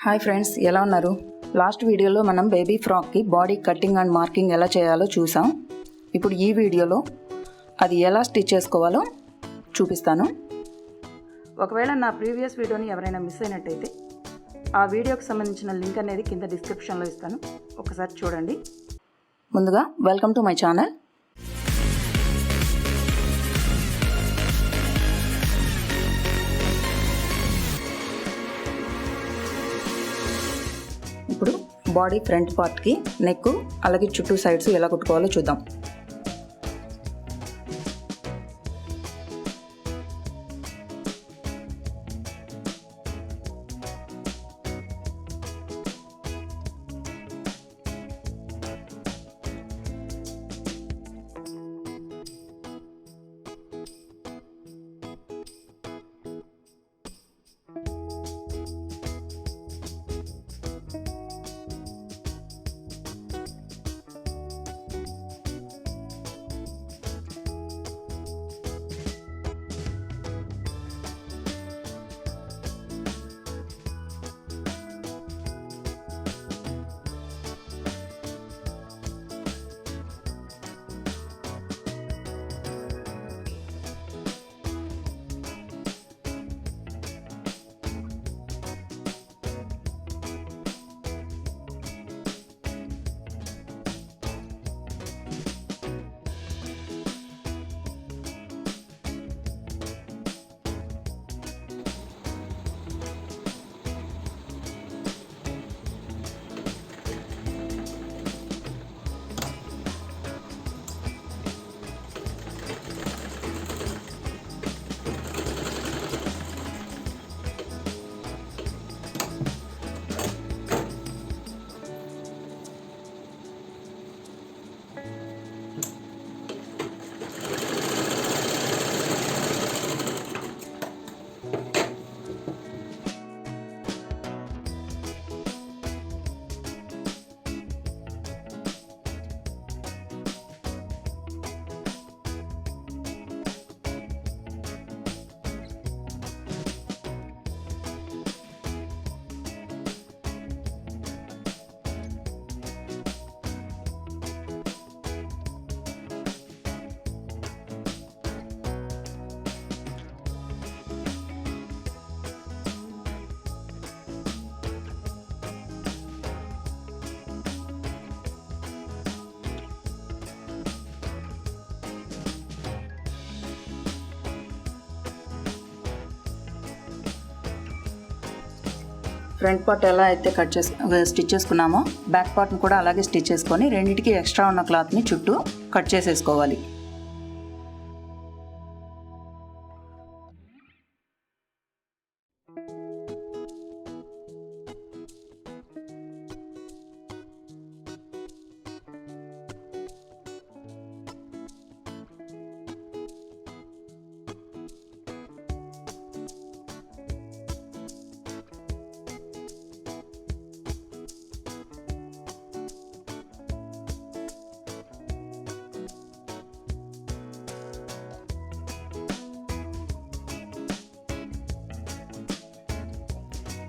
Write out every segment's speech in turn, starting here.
Hi friends, ఎలా ఉన్నారు? Last వీడియోలో మనం బేబీ ఫ్రాక్కి బాడీ కటింగ్ అండ్ మార్కింగ్ ఎలా చేయాలో చూసాం. ఇప్పుడు ఈ వీడియోలో అది ఎలా స్టిచ్ చేసుకోవాలో చూపిస్తాను. ఒకవేళ నా ప్రీవియస్ వీడియోని ఎవరైనా మిస్ అయినట్టయితే ఆ వీడియోకి సంబంధించిన లింక్ అనేది కింద డిస్క్రిప్షన్లో ఇస్తాను, ఒకసారి చూడండి. ముందుగా వెల్కమ్ టు మై ఛానల్. ఇప్పుడు బాడీ ఫ్రంట్ పార్ట్కి నెక్ అలాగే చుట్టూ సైడ్స్ ఎలా కుట్టుకోవాలో చూద్దాం. ఫ్రంట్ పార్ట్ ఎలా అయితే స్టిచ్ చేసుకున్నామో బ్యాక్ పార్ట్ని కూడా అలాగే స్టిచ్ చేసుకొని రెండింటికి ఎక్స్ట్రా ఉన్న క్లాత్ని చుట్టూ కట్ చేసేసుకోవాలి.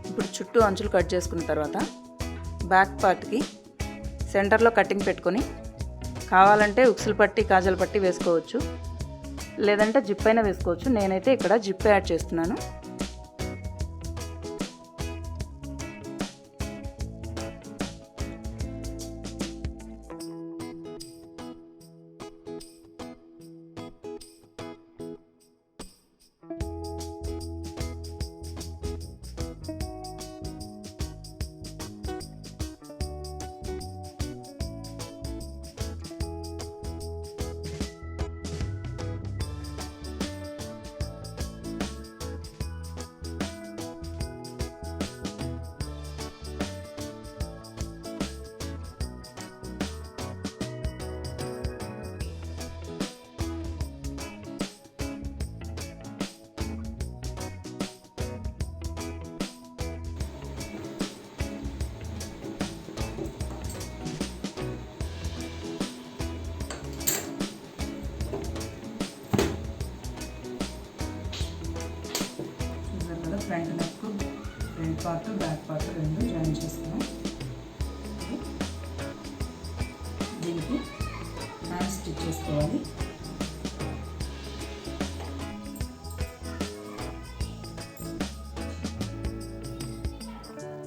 ఇప్పుడు చుట్టూ అంచులు కట్ చేసుకున్న తర్వాత బ్యాక్ పార్ట్కి సెంటర్లో కటింగ్ పెట్టుకొని కావాలంటే ఉక్సులు పట్టి కాజల్ పట్టి వేసుకోవచ్చు, లేదంటే జిప్ అయినా వేసుకోవచ్చు. నేనైతే ఇక్కడ జిప్ యాడ్ చేస్తున్నాను.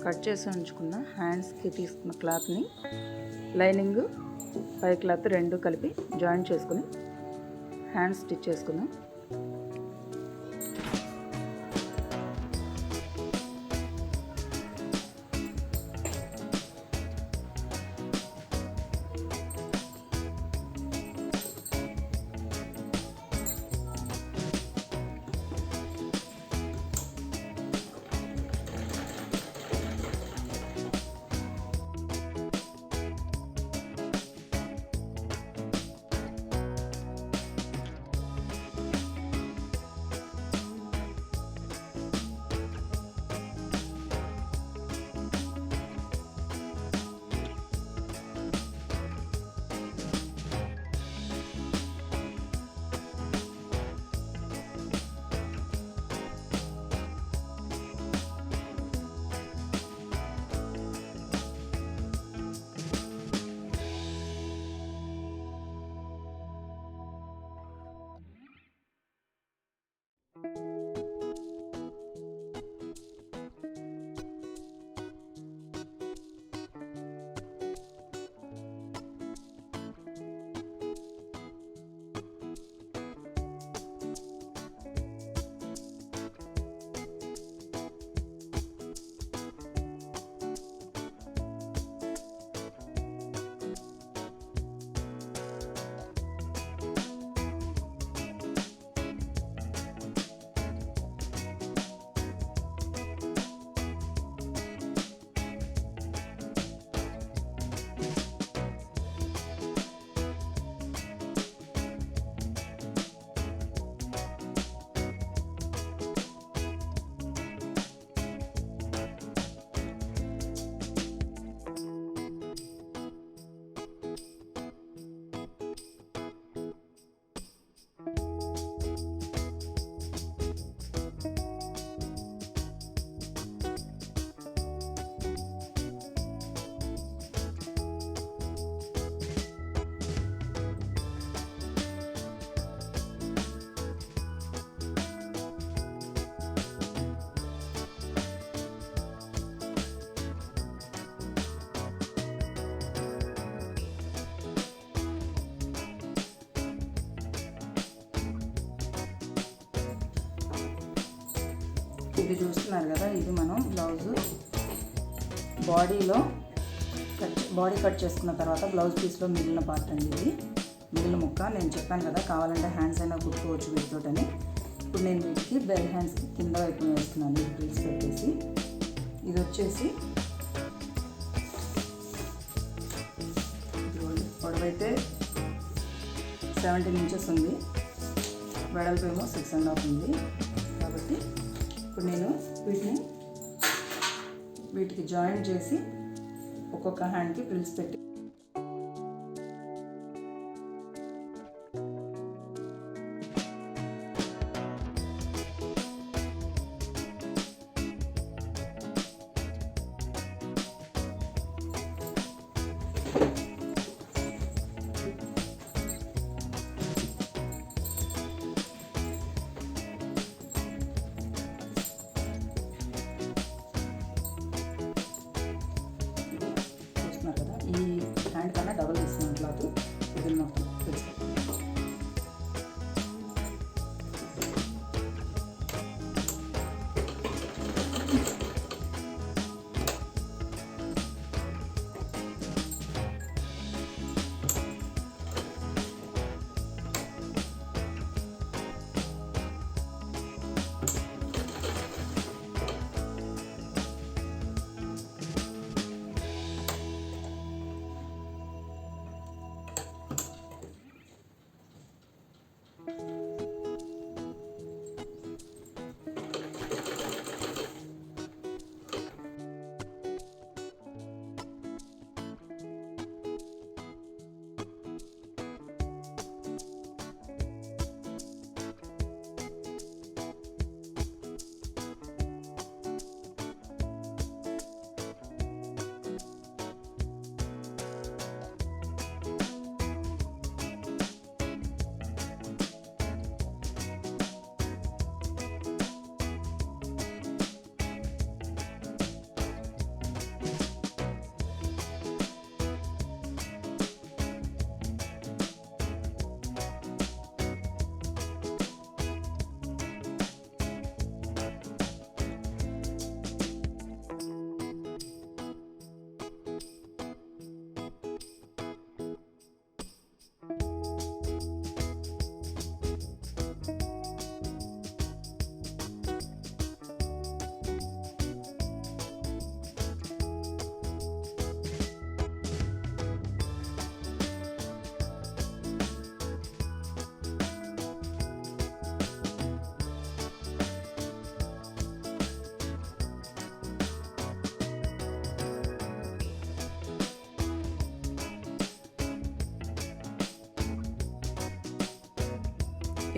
కట్ చేసి ఉంచుకున్న హ్యాండ్స్కి తీసుకున్న క్లాత్ని లైనింగ్ పై క్లాత్ రెండు కలిపి జాయిన్ చేసుకుని హ్యాండ్స్ స్టిచ్ చేసుకుందాం. ఇది చూస్తున్నారు కదా, ఇది మనం బ్లౌజు బాడీ కట్ చేసుకున్న తర్వాత బ్లౌజ్ పీస్లో మిగిలిన పార్ట్ అండి. ఇది మిగిలిన ముక్క నేను చెప్పాను కదా, కావాలంటే హ్యాండ్స్ అయినా కుట్టుకోవచ్చు వీటితోటని. ఇప్పుడు నేను వీటికి బెల్ హ్యాండ్స్కి కింద వైపు వేస్తున్నాను ఈ ప్రిల్స్ పెట్టేసి. ఇది వచ్చేసి పొడవైతే 17 ఇంచెస్ ఉంది, వెడల్పు ఏమో 6.5 ఉంది. కాబట్టి ఇప్పుడు నేను వీటికి జాయిన్ చేసి ఒక్కొక్క హ్యాండ్కి ప్రిల్స్ పెట్టి ఈ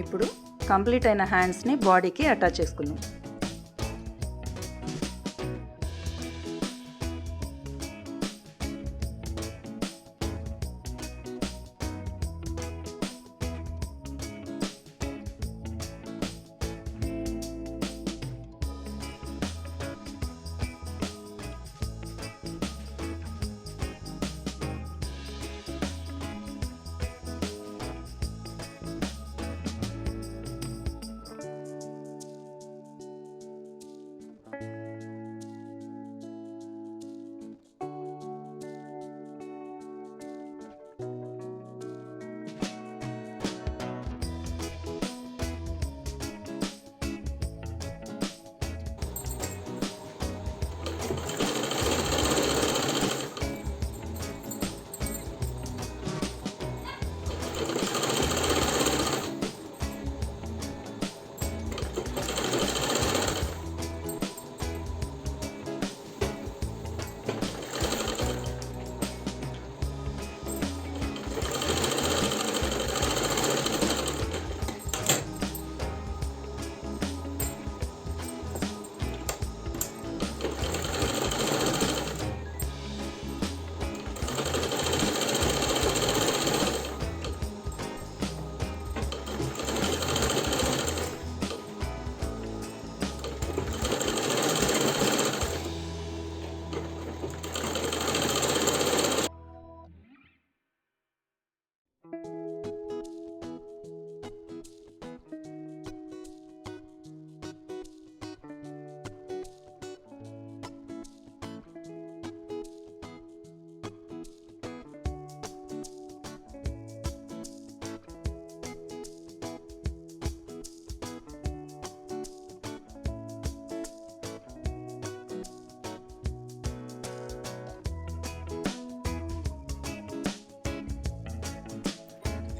ఇప్పుడు కంప్లీట్ అయిన హ్యాండ్స్ని బాడీకి అటాచ్ చేసుకుందాం.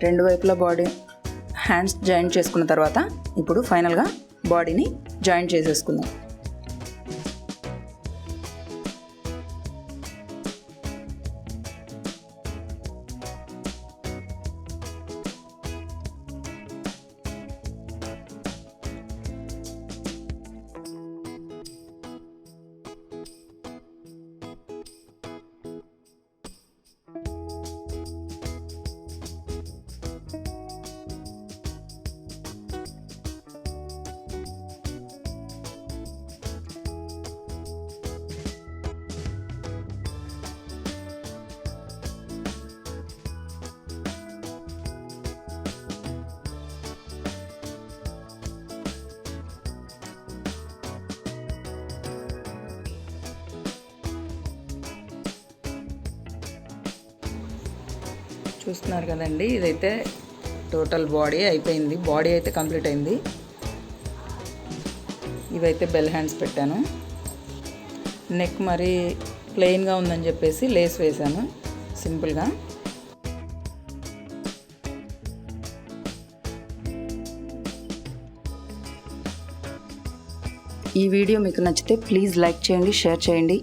రెండు వైపులా బాడీ హ్యాండ్స్ జాయింట్ చేసుకున్న తర్వాత ఇప్పుడు ఫైనల్గా బాడీని జాయింట్ చేసేసుకుందాం. చూస్తున్నారు కదండి, ఇదైతే టోటల్ బాడీ అయిపోయింది. బాడీ అయితే కంప్లీట్ అయింది. ఇవైతే బెల్ హ్యాండ్స్ పెట్టాను. నెక్ మరి ప్లెయిన్గా ఉందని చెప్పేసి లేస్ వేసాను సింపుల్గా. ఈ వీడియో మీకు నచ్చితే ప్లీజ్ లైక్ చేయండి, షేర్ చేయండి.